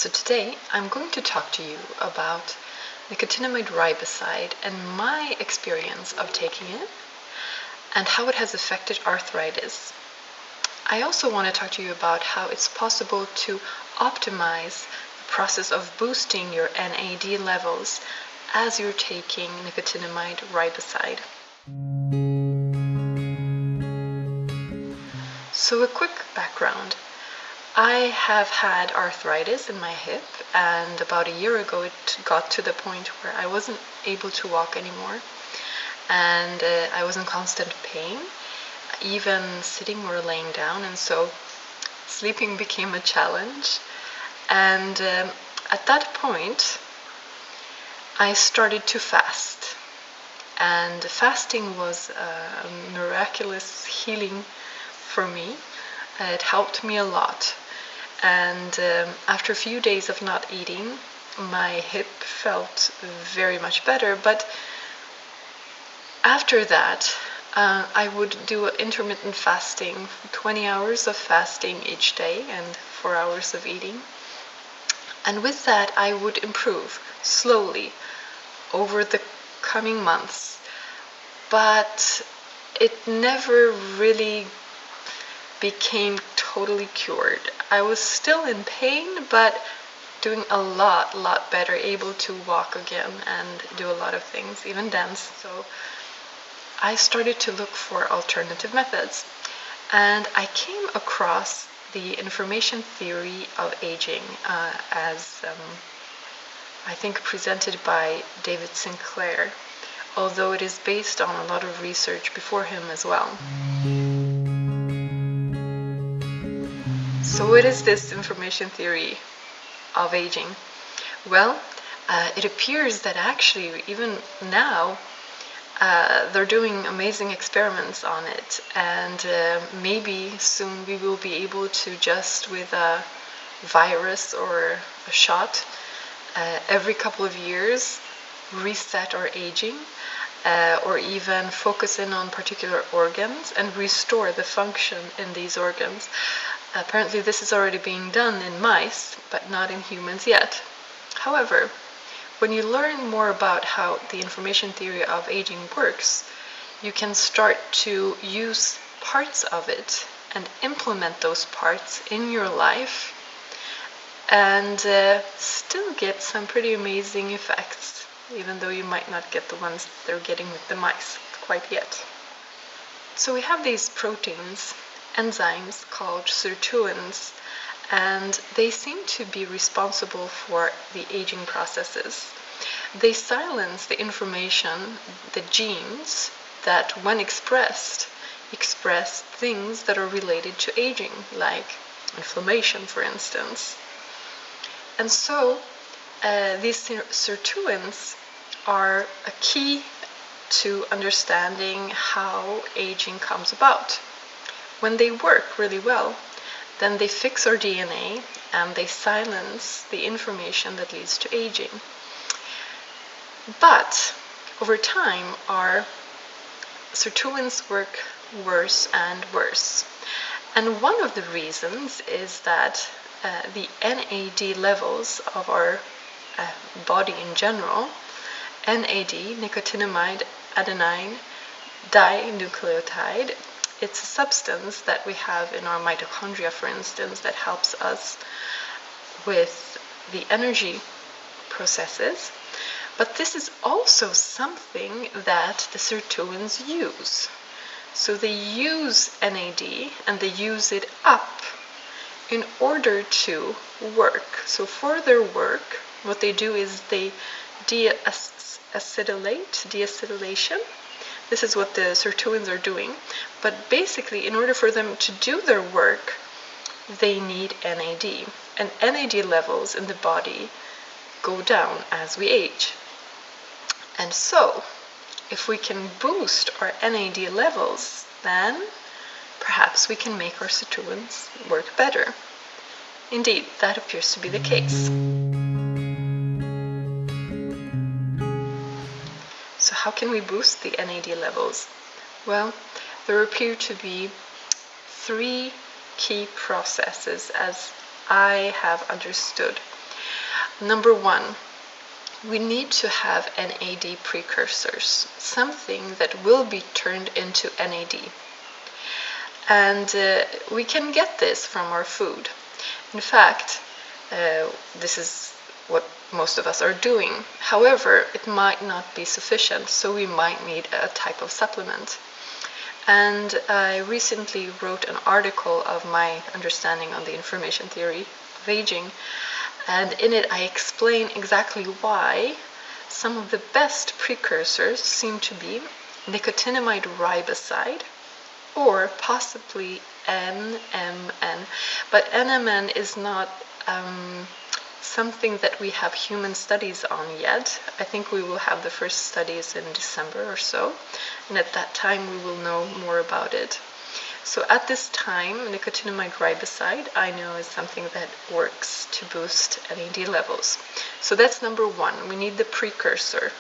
So today I'm going to talk to you about nicotinamide riboside and my experience of taking it and how it has affected arthritis. I also want to talk to you about how it's possible to optimize the process of boosting your NAD levels as you're taking nicotinamide riboside. So a quick background. I have had arthritis in my hip, and about a year ago it got to the point where I wasn't able to walk anymore, and I was in constant pain, even sitting or laying down, and so sleeping became a challenge. And at that point I started to fast, and fasting was a miraculous healing for me. It helped me a lot. And after a few days of not eating, my hip felt very much better. But after that, I would do intermittent fasting, 20 hours of fasting each day and 4 hours of eating. And with that, I would improve slowly over the coming months. But it never really became totally cured. I was still in pain, but doing a lot better, able to walk again and do a lot of things, even dance. So I started to look for alternative methods, and I came across the information theory of aging as I think presented by David Sinclair, although it is based on a lot of research before him as well. So what is this information theory of aging? Well, it appears that actually even now they're doing amazing experiments on it, and maybe soon we will be able to, just with a virus or a shot, every couple of years reset our aging, or even focus in on particular organs and restore the function in these organs. Apparently this is already being done in mice, but not in humans yet. However, when you learn more about how the information theory of aging works, you can start to use parts of it and implement those parts in your life and still get some pretty amazing effects, even though you might not get the ones they're getting with the mice quite yet. So we have these proteins, enzymes called sirtuins, and they seem to be responsible for the aging processes. They silence the information, the genes, that when express things that are related to aging, like inflammation, for instance. And so these sirtuins are a key to understanding how aging comes about. When they work really well, then they fix our DNA and they silence the information that leads to aging. But over time, our sirtuins work worse and worse. And one of the reasons is that the NAD levels of our body in general, NAD, nicotinamide adenine dinucleotide, it's a substance that we have in our mitochondria, for instance, that helps us with the energy processes. But this is also something that the sirtuins use. So they use NAD and they use it up in order to work. So for their work, what they do is they deacetylation. This is what the sirtuins are doing. But basically, in order for them to do their work, they need NAD. And NAD levels in the body go down as we age. And so, if we can boost our NAD levels, then perhaps we can make our sirtuins work better. Indeed, that appears to be the case. So how can we boost the NAD levels? Well, there appear to be 3 key processes as I have understood. Number one, we need to have NAD precursors, something that will be turned into NAD. And we can get this from our food. In fact, this is what most of us are doing. However, it might not be sufficient, so we might need a type of supplement. And I recently wrote an article of my understanding on the information theory of aging, and in it I explain exactly why some of the best precursors seem to be nicotinamide riboside or possibly NMN. But NMN is not something that we have human studies on yet. I think we will have the first studies in December or so, and at that time we will know more about it. So at this time, nicotinamide riboside I know is something that works to boost NAD levels. So that's number one, we need the precursor.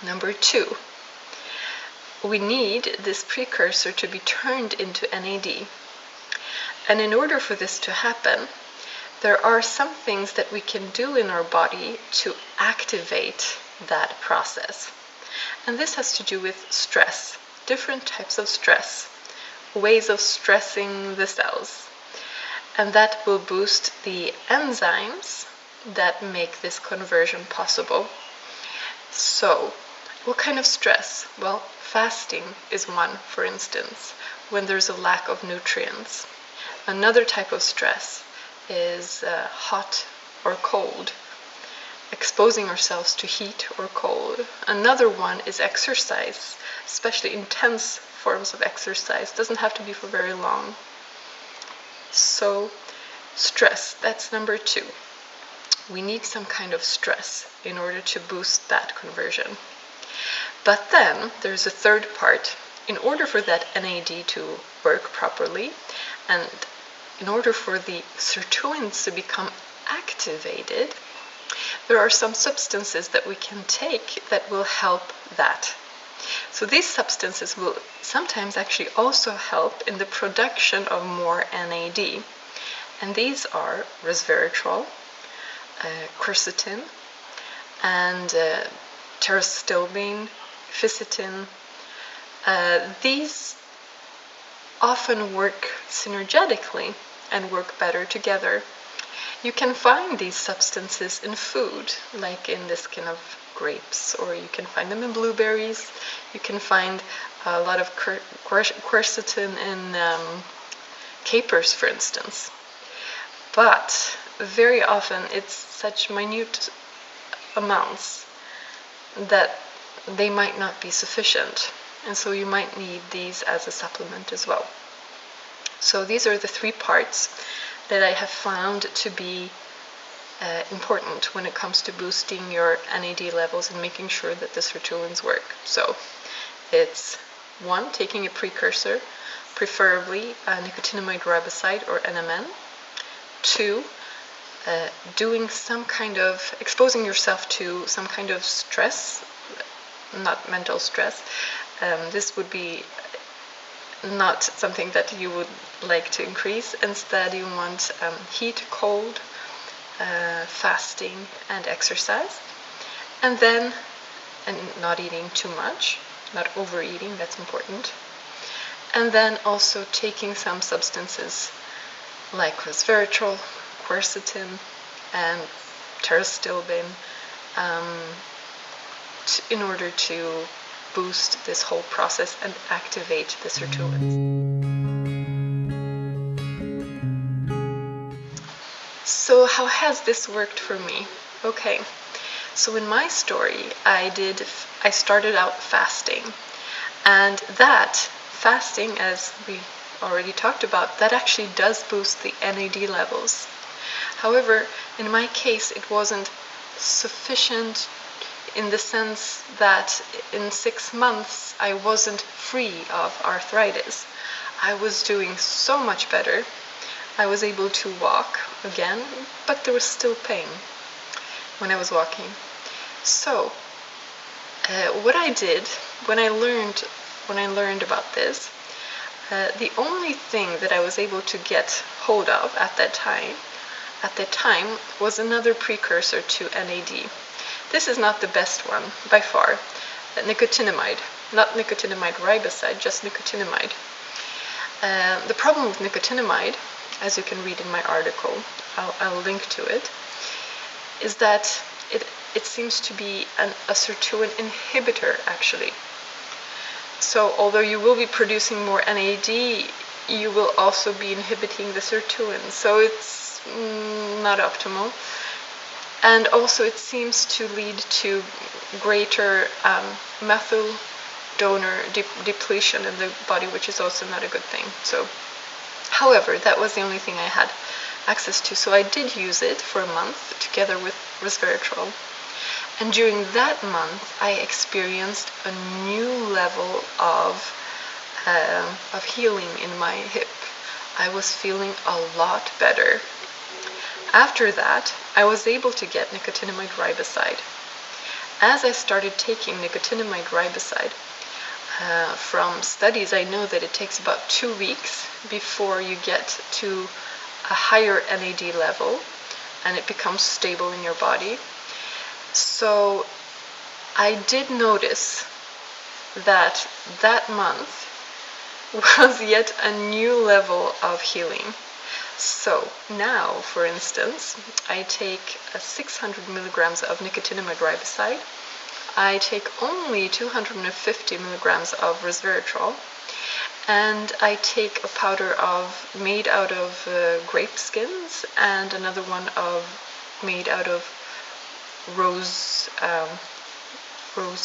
Number two, we need this precursor to be turned into NAD. And in order for this to happen, there are some things that we can do in our body to activate that process. And this has to do with stress, different types of stress, ways of stressing the cells. And that will boost the enzymes that make this conversion possible. So, what kind of stress? Well, fasting is one, for instance, when there's a lack of nutrients. Another type of stress is hot or cold, exposing ourselves to heat or cold. Another one is exercise, especially intense forms of exercise. Doesn't have to be for very long. So stress, that's number two. We need some kind of stress in order to boost that conversion. But then there's a third part. In order for that NAD to work properly, and in order for the sirtuins to become activated, there are some substances that we can take that will help that. So these substances will sometimes actually also help in the production of more NAD. And these are resveratrol, quercetin, and pterostilbene, fisetin. These often work synergetically and work better together. You can find these substances in food, like in the skin of grapes, or you can find them in blueberries. You can find a lot of quercetin in capers, for instance. But very often it's such minute amounts that they might not be sufficient, and so you might need these as a supplement as well. So these are the three parts that I have found to be important when it comes to boosting your NAD levels and making sure that the sirtuins work. So it's one, taking a precursor, preferably nicotinamide riboside or NMN. Two, doing some kind of, exposing yourself to some kind of stress, not mental stress. This would be not something that you would like to increase. Instead, you want heat, cold, fasting, and exercise. And then, and not eating too much, not overeating, that's important. And then also taking some substances like resveratrol, quercetin, and pterostilbene in order to boost this whole process and activate the sirtuins. So how has this worked for me? Okay, so in my story, I started out fasting, and that fasting, as we already talked about, that actually does boost the NAD levels. However, in my case, it wasn't sufficient in the sense that in 6 months I wasn't free of arthritis. I was doing so much better. I was able to walk again, but there was still pain when I was walking. So what I did when I learned about this, the only thing that I was able to get hold of at that time at the time was another precursor to NAD. This is not the best one by far. Nicotinamide, not nicotinamide riboside, just nicotinamide. The problem with nicotinamide, as you can read in my article, I'll link to it, is that it seems to be a sirtuin inhibitor, actually. So although you will be producing more NAD, you will also be inhibiting the sirtuin. So it's not optimal. And also it seems to lead to greater methyl donor depletion in the body, which is also not a good thing. So, however, that was the only thing I had access to. So I did use it for a month together with resveratrol. And during that month, I experienced a new level of healing in my hip. I was feeling a lot better. After that, I was able to get nicotinamide riboside. As I started taking nicotinamide riboside, from studies, I know that it takes about 2 weeks before you get to a higher NAD level and it becomes stable in your body. So I did notice that that month was yet a new level of healing. So now, for instance, I take 600 milligrams of nicotinamide riboside. I take only 250 milligrams of resveratrol, and I take a powder made out of grape skins, and another one made out of rose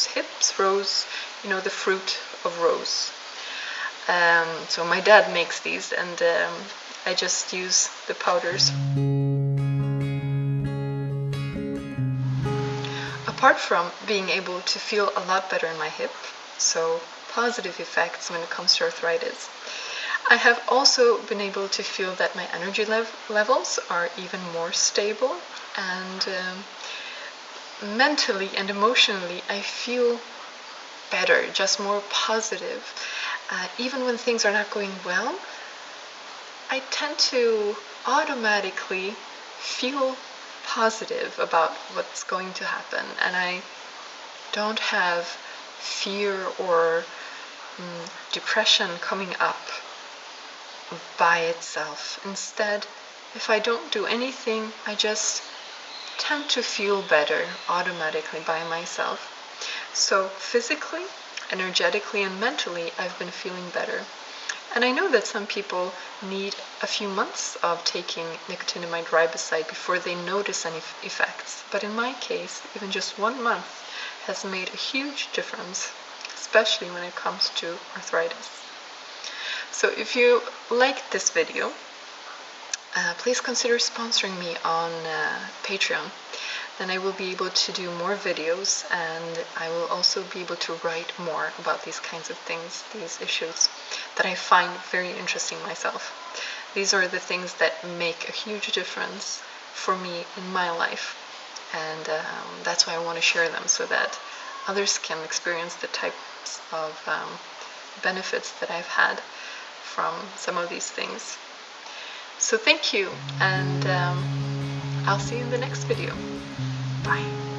hips, the fruit of rose. So my dad makes these, and I just use the powders. Apart from being able to feel a lot better in my hip, so positive effects when it comes to arthritis, I have also been able to feel that my energy levels are even more stable, and mentally and emotionally I feel better, just more positive. Even when things are not going well, I tend to automatically feel positive about what's going to happen, and I don't have fear or depression coming up by itself. Instead, if I don't do anything, I just tend to feel better automatically by myself. So physically, energetically, and mentally, I've been feeling better. And I know that some people need a few months of taking nicotinamide riboside before they notice any effects. But in my case, even just 1 month has made a huge difference, especially when it comes to arthritis. So if you liked this video, please consider sponsoring me on Patreon. Then I will be able to do more videos, and I will also be able to write more about these kinds of things, these issues that I find very interesting myself. These are the things that make a huge difference for me in my life, and that's why I want to share them, so that others can experience the types of benefits that I've had from some of these things. So thank you, and I'll see you in the next video. Bye.